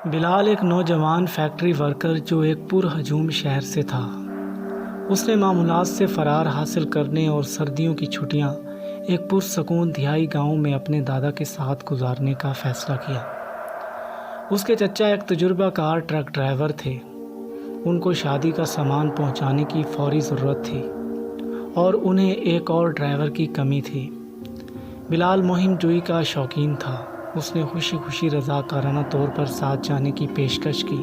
بلال ایک نوجوان factory worker جو ایک پرہجوم شہر سے تھا۔ اس نے معمولات سے فرار حاصل کرنے اور سردیوں کی چھٹیاں ایک پرسکون دیہی گاؤں میں اپنے دادا کے ساتھ گزارنے کا فیصلہ کیا۔ اس کے چچا ایک تجربہ کار ٹرک ڈرائیور تھے۔ ان کو شادی کا سامان پہنچانے کی فوری ضرورت تھی اور انہیں ایک اور ڈرائیور کی کمی تھی۔ بلال مہم جوئی کا شوقین تھا۔ اس نے خوشی خوشی رضاکارانہ طور پر ساتھ جانے کی پیشکش کی۔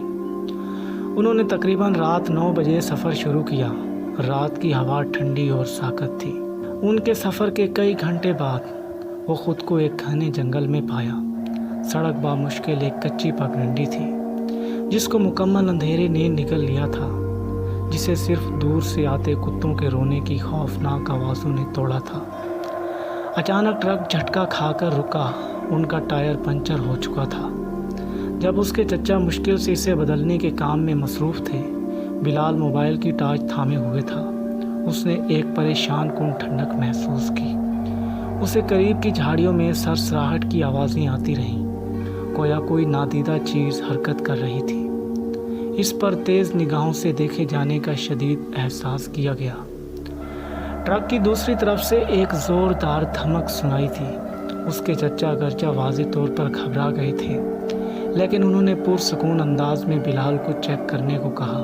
انہوں نے تقریباً رات 9 بجے سفر شروع کیا۔ رات کی ہوا ٹھنڈی اور ساکت تھی۔ ان کے سفر کے کئی گھنٹے بعد وہ خود کو ایک گھنے جنگل میں پایا۔ سڑک بامشکل ایک کچی پگڈنڈی تھی جس کو مکمل اندھیرے نے نگل لیا تھا، جسے صرف دور سے آتے کتوں کے رونے کی خوفناک آوازوں نے توڑا تھا۔ اچانک ٹرک جھٹکا کھا کر رکا۔ ان کا ٹائر پنچر ہو چکا تھا۔ جب اس کے چچا مشکل سے اسے بدلنے کے کام میں مصروف تھے، بلال موبائل کی ٹارچ تھامے ہوئے تھا۔ اس نے ایک پریشان کن ٹھنڈک محسوس کی۔ اسے قریب کی جھاڑیوں میں سرسراہٹ کی آوازیں آتی رہیں، گویا کوئی نادیدہ چیز حرکت کر رہی تھی۔ اس پر تیز نگاہوں سے دیکھے جانے کا شدید احساس کیا گیا۔ ٹرک کی دوسری طرف سے ایک زوردار دھمک سنائی تھی۔ اس کے چچا اگرچہ واضح طور پر گھبرا گئے تھے، لیکن انہوں نے پرسکون انداز میں بلال کو چیک کرنے کو کہا۔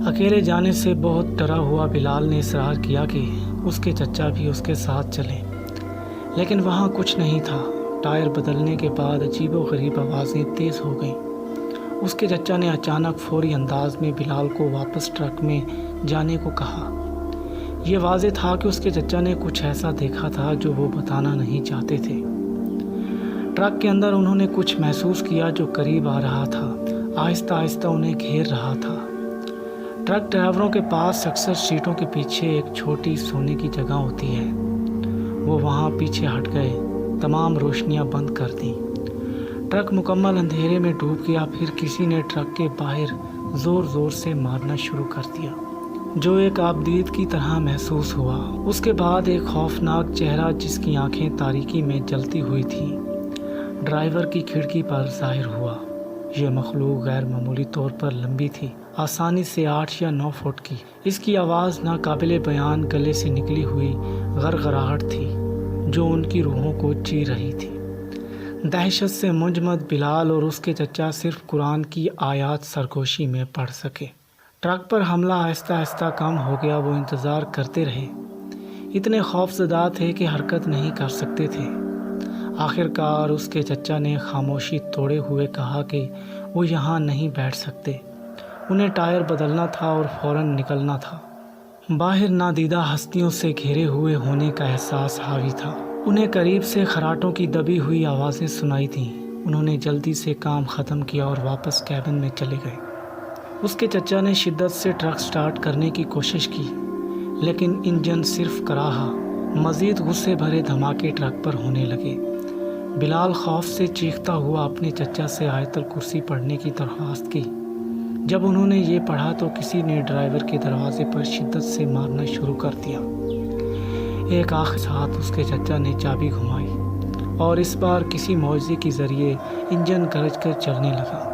اکیلے جانے سے بہت ڈرا ہوا بلال نے اصرار کیا کہ اس کے چچا بھی اس کے ساتھ چلیں، لیکن وہاں کچھ نہیں تھا۔ ٹائر بدلنے کے بعد عجیب و غریب آوازیں تیز ہو گئیں۔ اس کے چچا نے اچانک فوری انداز میں بلال کو واپس ٹرک میں جانے کو کہا۔ یہ واضح تھا کہ اس کے چچا نے کچھ ایسا دیکھا تھا جو وہ بتانا نہیں چاہتے تھے۔ ٹرک کے اندر انہوں نے کچھ محسوس کیا جو قریب آ رہا تھا، آہستہ آہستہ انہیں گھیر رہا تھا۔ ٹرک ڈرائیوروں کے پاس اکثر سیٹوں کے پیچھے ایک چھوٹی سونے کی جگہ ہوتی ہے۔ وہ وہاں پیچھے ہٹ گئے، تمام روشنیاں بند کر دیں۔ ٹرک مکمل اندھیرے میں ڈوب گیا۔ پھر کسی نے ٹرک کے باہر زور زور سے مارنا شروع کر دیا، جو ایک آبدید کی طرح محسوس ہوا۔ اس کے بعد ایک خوفناک چہرہ جس کی آنکھیں تاریکی میں جلتی ہوئی تھیں، ڈرائیور کی کھڑکی پر ظاہر ہوا۔ یہ مخلوق غیر معمولی طور پر لمبی تھی، آسانی سے 8 یا 9 فٹ کی۔ اس کی آواز ناقابل بیان گلے سے نکلی ہوئی غرغراہٹ تھی جو ان کی روحوں کو چیر رہی تھی۔ دہشت سے منجمد بلال اور اس کے چچا صرف قرآن کی آیات سرگوشی میں پڑھ سکے۔ ٹرک پر حملہ آہستہ آہستہ کم ہو گیا۔ وہ انتظار کرتے رہے، اتنے خوف زدہ تھے کہ حرکت نہیں کر سکتے تھے۔ آخر کار اس کے چچا نے خاموشی توڑے ہوئے کہا کہ وہ یہاں نہیں بیٹھ سکتے، انہیں ٹائر بدلنا تھا اور فوراً نکلنا تھا۔ باہر نادیدہ ہستیوں سے گھیرے ہوئے ہونے کا احساس حاوی تھا۔ انہیں قریب سے خراٹوں کی دبی ہوئی آوازیں سنائی تھیں۔ انہوں نے جلدی سے کام ختم کیا اور واپس کیبن میں چلے گئے۔ اس کے چچا نے شدت سے ٹرک سٹارٹ کرنے کی کوشش کی، لیکن انجن صرف کراہا۔ مزید غصے بھرے دھماکے ٹرک پر ہونے لگے۔ بلال خوف سے چیختا ہوا اپنے چچا سے آیت الکرسی پڑھنے کی درخواست کی۔ جب انہوں نے یہ پڑھا تو کسی نے ڈرائیور کے دروازے پر شدت سے مارنا شروع کر دیا۔ ایک آخر ساتھ اس کے چچا نے چابی گھمائی اور اس بار کسی معجزے کے ذریعے انجن گرج کر چلنے لگا۔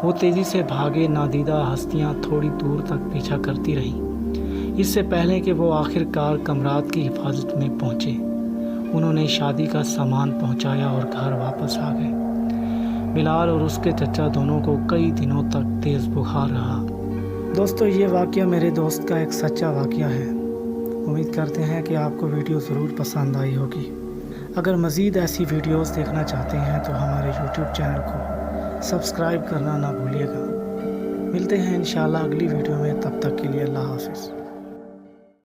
وہ تیزی سے بھاگے۔ نادیدہ ہستیاں تھوڑی دور تک پیچھا کرتی رہیں، اس سے پہلے کہ وہ آخر کار کمرات کی حفاظت میں پہنچے۔ انہوں نے شادی کا سامان پہنچایا اور گھر واپس آ گئے۔ بلال اور اس کے چچا دونوں کو کئی دنوں تک تیز بخار رہا۔ دوستو، یہ واقعہ میرے دوست کا ایک سچا واقعہ ہے۔ امید کرتے ہیں کہ آپ کو ویڈیو ضرور پسند آئی ہوگی۔ اگر مزید ایسی ویڈیوز دیکھنا چاہتے ہیں تو ہمارے YouTube چینل کو سبسکرائب کرنا نہ بھولیے گا۔ ملتے ہیں انشاءاللہ اگلی ویڈیو میں، تب تک کے لیے اللہ حافظ۔